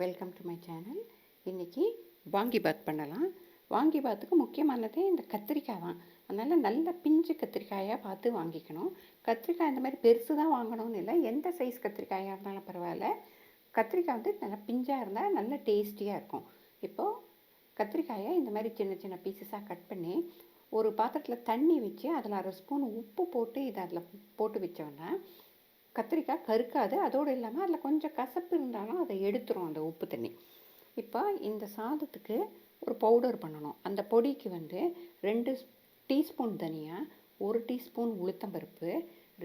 Welcome to my channel. இன்றைக்கி வாங்கிபாத் பண்ணலாம். வாங்கிபாத்துக்கு முக்கியமானதே இந்த கத்திரிக்காய் தான். அதனால் நல்ல பிஞ்சு கத்திரிக்காயாக பார்த்து வாங்கிக்கணும். கத்திரிக்காய் இந்த மாதிரி பெருசு தான் வாங்கணும்னு இல்லை, எந்த சைஸ் கத்திரிக்காயாக இருந்தாலும் பரவாயில்ல. கத்திரிக்காய் வந்து நல்லா பிஞ்சாக இருந்தால் நல்ல டேஸ்டியாக இருக்கும். இப்போது கத்திரிக்காயை இந்த மாதிரி சின்ன சின்ன பீசஸாக கட் பண்ணி ஒரு பாத்திரத்தில் தண்ணி வச்சு அதில் 1/2 ஸ்பூன் உப்பு போட்டு இதை அதில் போட்டு வச்சோன்னா கத்திரிக்காய் கருக்காது. அதோடு இல்லாமல் அதில் கொஞ்சம் கசப்பு இருந்தாலும் அதை எடுத்துரும் அந்த உப்பு தண்ணி. இப்போ இந்த சாதத்துக்கு ஒரு பவுடர் பண்ணணும். அந்த பொடிக்கு வந்து 2 டீஸ்பூன் தனியா, 1 டீஸ்பூன் உளுத்தம்பருப்பு,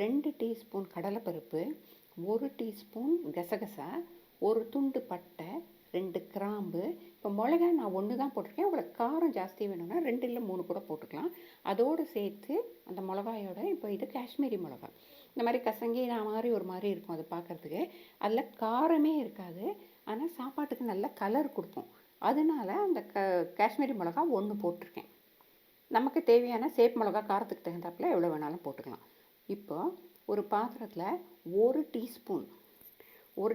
2 டீஸ்பூன் கடலைப்பருப்பு, 1 டீஸ்பூன் கசகசா, 1 துண்டு பட்டை, 2 கிராம்பு. இப்போ மிளகா நான் 1 தான் போட்டிருக்கேன். உங்களுக்கு காரம் ஜாஸ்தி வேணும்னா 2 இல்லை 3 கூட போட்டுக்கலாம். அதோடு சேர்த்து அந்த மிளகாயோட இப்போ இது காஷ்மீரி மிளகா. இந்த மாதிரி கசங்கி நான் மாதிரி ஒரு மாதிரி இருக்கும் அது பார்க்குறதுக்கு. அதில் காரமே இருக்காது, ஆனால் சாப்பாட்டுக்கு நல்ல கலர் கொடுப்போம். அதனால அந்த காஷ்மீரி மிளகா 1 போட்டிருக்கேன். நமக்கு தேவையான சேப் மிளகா காரத்துக்கு தகுந்தாப்பில் எவ்வளோ வேணாலும் போட்டுக்கலாம். இப்போ ஒரு பாத்திரத்தில் 1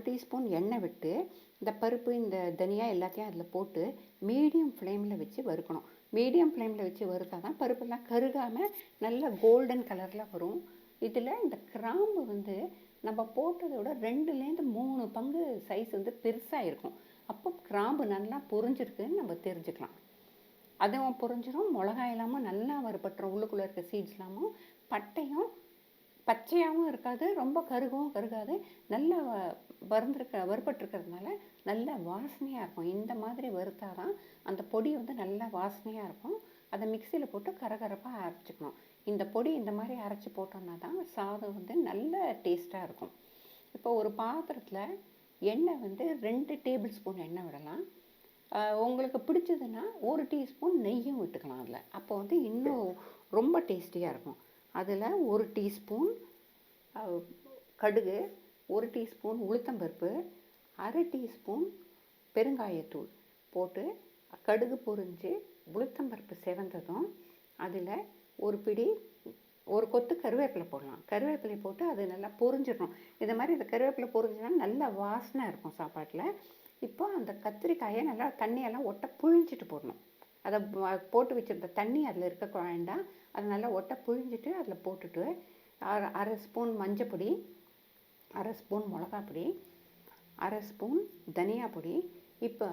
டீஸ்பூன் எண்ணெய் விட்டு இந்த பருப்பு இந்த தனியா எல்லாத்தையும் அதில் போட்டு மீடியம் ஃப்ளேமில் வச்சு வறுக்கணும். மீடியம் ஃப்ளேமில் வச்சு வறுத்தால் தான் பருப்பெல்லாம் கருகாமல் நல்ல கோல்டன் கலரில் வரும். இதில் இந்த கிராம்பு வந்து நம்ம போட்டதை விட 2லேருந்து 3 பங்கு சைஸ் வந்து பெருசாக இருக்கும். அப்போ கிராம்பு நல்லா பொரிஞ்சிருக்குன்னு நம்ம தெரிஞ்சுக்கலாம். அதுவும் பொரிஞ்சிடும், மிளகாய் இல்லாமல் நல்லா வறுபட்டுரும். உள்ளுக்குள்ளே இருக்க சீட்ஸ் இல்லாமல் பட்டையும் பச்சையாகவும் இருக்காது, ரொம்ப கருகவும் கருகாது. நல்லா வறுபட்டுருக்கிறதுனால நல்ல வாசனையாக இருக்கும். இந்த மாதிரி வறுத்தாதான் அந்த பொடி வந்து நல்லா வாசனையாக இருக்கும். அதை மிக்சியில் போட்டு கரகரப்பாக அரைச்சிக்கணும். இந்த பொடி இந்த மாதிரி அரைச்சி போட்டோம்னா தான் சாதம் வந்து நல்ல டேஸ்ட்டாக இருக்கும். இப்போ ஒரு பாத்திரத்தில் எண்ணெய் வந்து 2 டேபிள் ஸ்பூன் எண்ணெய் விடலாம். உங்களுக்கு பிடிச்சதுன்னா 1 டீஸ்பூன் நெய்யும் விட்டுக்கலாம் அதில். அப்போ வந்து இன்னும் ரொம்ப டேஸ்டியாக இருக்கும். அதில் 1 டீஸ்பூன் கடுகு, 1 டீஸ்பூன் உளுத்தம்பருப்பு, 1/2 டீஸ்பூன் பெருங்காயத்தூள் போட்டு கடுகு பொரிஞ்சு உளுத்தம்பருப்பு செவந்ததும் அதில் ஒரு கொத்து கருவேப்பிலை போடலாம். கருவேப்பிலை போட்டு அது நல்லா பொரிஞ்சிடணும். இந்த மாதிரி இந்த கருவேப்பிலை பொரிஞ்சுனா நல்ல வாசனை இருக்கும் சாப்பாட்டில். இப்போ அந்த கத்திரிக்காயை நல்லா தண்ணியெல்லாம் ஒட்ட புழிஞ்சிட்டு போடணும். அதை போட்டு வச்சுருந்த தண்ணி அதில் இருக்க வேண்டாம். அதை நல்லா ஒட்ட புழிஞ்சிட்டு அதில் போட்டுட்டு 1/2 ஸ்பூன் மஞ்சப்பொடி, 1/2 ஸ்பூன் மிளகாப்பொடி, 1/2 ஸ்பூன் தனியா பொடி. இப்போ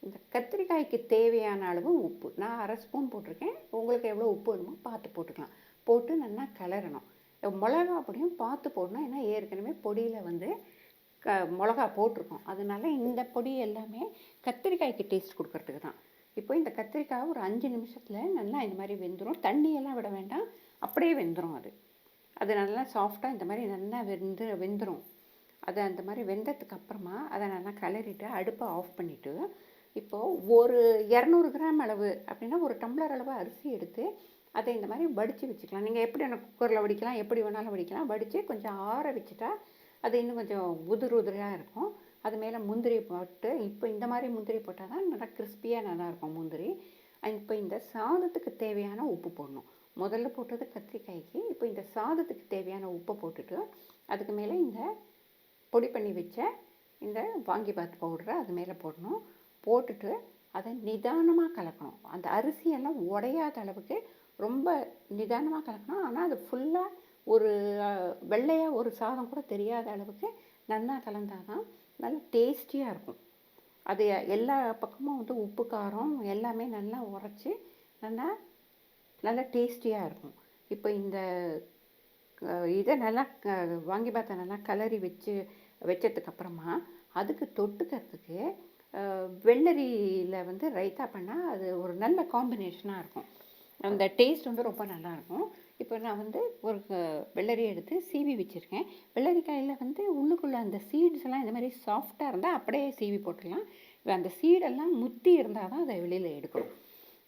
இந்த கத்திரிக்காய்க்கு தேவையான அளவு உப்பு நான் 1/2 ஸ்பூன் போட்டிருக்கேன். உங்களுக்கு எவ்வளோ உப்பு வேணுமோ பார்த்து போட்டுக்கலாம். போட்டு நல்லா கிளறணும். மிளகா பொடியும் பார்த்து போடணும், ஏன்னா ஏற்கனவே பொடியில் வந்து மிளகா போட்டிருக்கோம். அதனால இந்த பொடி எல்லாமே கத்திரிக்காய்க்கு டேஸ்ட் கொடுக்கறதுக்கு தான். இப்போ இந்த கத்திரிக்காய் ஒரு 5 நிமிஷத்தில் நல்லா இந்த மாதிரி வெந்துடும். தண்ணியெல்லாம் விட வேண்டாம், அப்படியே வெந்துடும். அது நல்லா சாஃப்டாக இந்த மாதிரி நல்லா வெந்துடும். அது அந்த மாதிரி வெந்ததுக்கு அப்புறமா அதை நல்லா கிளறிட்டு அடுப்பை ஆஃப் பண்ணிவிட்டு இப்போது ஒரு 200 கிராம் அளவு அப்படின்னா 1 டம்ளர் அளவு அரிசி எடுத்து அதை இந்த மாதிரி வடித்து வச்சுக்கலாம். நீங்கள் எப்படி எனக்கு குக்கரில் வடிக்கலாம், எப்படி வேணாலும் வடிக்கலாம். வடித்து கொஞ்சம் ஆற வச்சுட்டா அது இன்னும் கொஞ்சம் உதிராக இருக்கும். அது மேலே முந்திரி போட்டு, இப்போ இந்த மாதிரி முந்திரி போட்டால் தான் நல்லா கிறிஸ்பியாக நல்லாயிருக்கும் முந்திரி. இப்போ இந்த சாதத்துக்கு தேவையான உப்பு போடணும். முதல்ல போட்டது கத்திரிக்காய்க்கு. இப்போ இந்த சாதத்துக்கு தேவையான உப்பை போட்டுட்டு அதுக்கு மேலே இந்த பொடி பண்ணி வச்ச இந்த வாங்கிபாத் பவுடரை அது மேலே போடணும். போட்டுட்டு அதை நிதானமாக கலக்கணும். அந்த அரிசியெல்லாம் உடையாத அளவுக்கு ரொம்ப நிதானமாக கலக்கணும். ஆனால் அது ஃபுல்லாக ஒரு வெள்ளையாக ஒரு சாதம் கூட தெரியாத அளவுக்கு நல்லா கலந்தால் தான் நல்ல டேஸ்டியாக இருக்கும். அது எல்லா பக்கமும் வந்து உப்பு காரம் எல்லாமே நல்லா உரைச்சி நல்லா டேஸ்டியாக இருக்கும். இப்போ இந்த இதை நல்லா வாங்கிபாத்தை நல்லா கிளறி வச்சதுக்கப்புறமா அதுக்கு தொட்டுக்கிறதுக்கு வெள்ளரியில் வந்து ரைத்தா பண்ணால் அது ஒரு நல்ல காம்பினேஷனாக இருக்கும். அந்த டேஸ்ட் வந்து ரொம்ப நல்லாயிருக்கும். இப்போ நான் வந்து ஒரு வெள்ளரி எடுத்து சீவி வச்சுருக்கேன். வெள்ளரிக்காயில் வந்து உள்ளுக்குள்ளே அந்த சீட்ஸ் எல்லாம் இந்த மாதிரி சாஃப்டாக இருந்தால் அப்படியே சீவி போட்டுடலாம். அந்த சீடெல்லாம் முத்தி இருந்தால் தான் அதை வெளியில் எடுக்கணும்.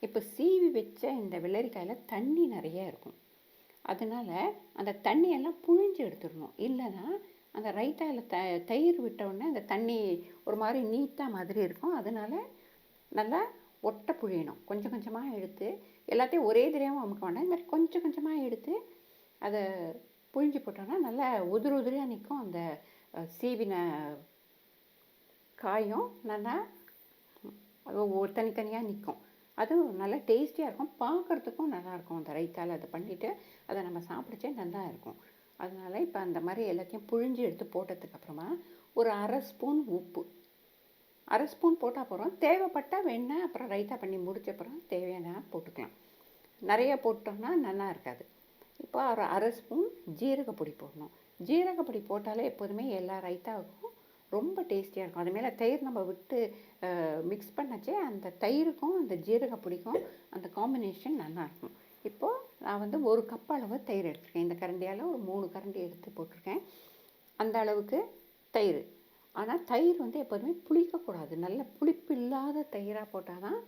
இப்போ சீவி வச்ச இந்த வெள்ளரிக்காயில் தண்ணி நிறைய இருக்கும். அதனால் அந்த தண்ணியெல்லாம் புழிஞ்சு எடுத்துடணும். இல்லைன்னா அந்த ரைத்தாவில் தயிர் விட்டவுடனே அந்த தண்ணி ஒரு மாதிரி நீட்டாக மாதிரி இருக்கும். அதனால் நல்லா ஒட்டை புழியணும். கொஞ்சம் கொஞ்சமாக எடுத்து எல்லாத்தையும் ஒரே தெரியாமல் அமுக்க வேண்டாம். இந்த மாதிரி கொஞ்சம் கொஞ்சமாக எடுத்து அதை புழிஞ்சு போட்டோன்னா நல்லா உதிரியாக நிற்கும் அந்த சீவின காயும் நல்லா தனித்தனியாக நிற்கும். அது நல்லா டேஸ்டியாக இருக்கும், பார்க்குறதுக்கும் நல்லாயிருக்கும். அந்த ரைத்தாவில் அதை பண்ணிவிட்டு அதை நம்ம சாப்பிடுச்சே நல்லா இருக்கும். அதனால் இப்போ அந்த மாதிரி எல்லாத்தையும் புழிஞ்சு எடுத்து போட்டதுக்கப்புறமா ஒரு 1/2 ஸ்பூன் உப்பு, 1/2 ஸ்பூன் போட்டால் போகிறோம். தேவைப்பட்டால் வேணால் அப்புறம் ரைத்தா பண்ணி முடிச்சப்பறம் தேவையான போட்டுக்கலாம். நிறைய போட்டோம்னா நல்லா இருக்காது. இப்போ ஒரு 1/2 ஸ்பூன் ஜீரகப்பொடி போடணும். ஜீரகப்பொடி போட்டாலே எப்போதுமே எல்லா ரைத்தாவுக்கும் ரொம்ப டேஸ்டியாக இருக்கும். அது மேலே தயிர் நம்ம விட்டு மிக்ஸ் பண்ணச்சே அந்த தயிருக்கும் அந்த ஜீரகப்பொடிக்கும் அந்த காம்பினேஷன் நல்லாயிருக்கும். இப்போது நான் வந்து 1 கப் அளவு தயிர் எடுத்துருக்கேன். இந்த கரண்டியால் ஒரு 3 கரண்டி எடுத்து போட்டிருக்கேன். அந்த அளவுக்கு தயிர். ஆனால் தயிர் வந்து எப்போதுமே புளிக்கக்கூடாது. நல்ல புளிப்பு இல்லாத தயிராக போட்டால் தான்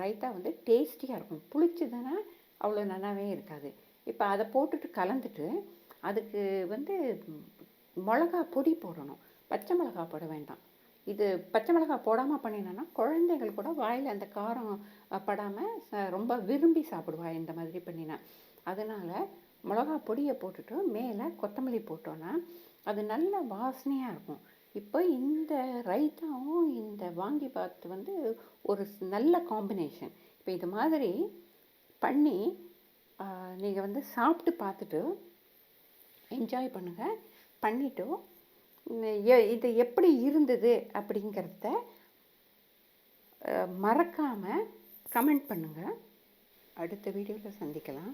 ரைத்தா வந்து டேஸ்டியாக இருக்கும். புளிச்சதுன்னா அவ்வளோ நல்லாவே இருக்காது. இப்போ அதை போட்டுட்டு கலந்துட்டு அதுக்கு வந்து மிளகா பொடி போடணும். பச்சை மிளகா போட வேண்டாம். இது பச்சை மிளகா போடாமல் பண்ணினோன்னா குழந்தைகள் கூட வாயில் அந்த காரம் படாமல் ரொம்ப விரும்பி சாப்பிடுவா இந்த மாதிரி பண்ணினா. அதனால் மிளகா பொடியை போட்டுட்டு மேலே கொத்தமல்லி போட்டோன்னா அது நல்ல வாசனையாக இருக்கும். இப்போ இந்த ரைத்தாவும் இந்த வாங்கிபாத் வந்து ஒரு நல்ல காம்பினேஷன். இப்போ இது மாதிரி பண்ணி நீங்கள் வந்து சாப்பிட்டு பார்த்துட்டு என்ஜாய் பண்ணுங்கள். பண்ணிவிட்டு இது எப்படி இருந்தது அப்படிங்கிறத மறக்காமல் கமெண்ட் பண்ணுங்கள். அடுத்த வீடியோவில் சந்திக்கலாம்.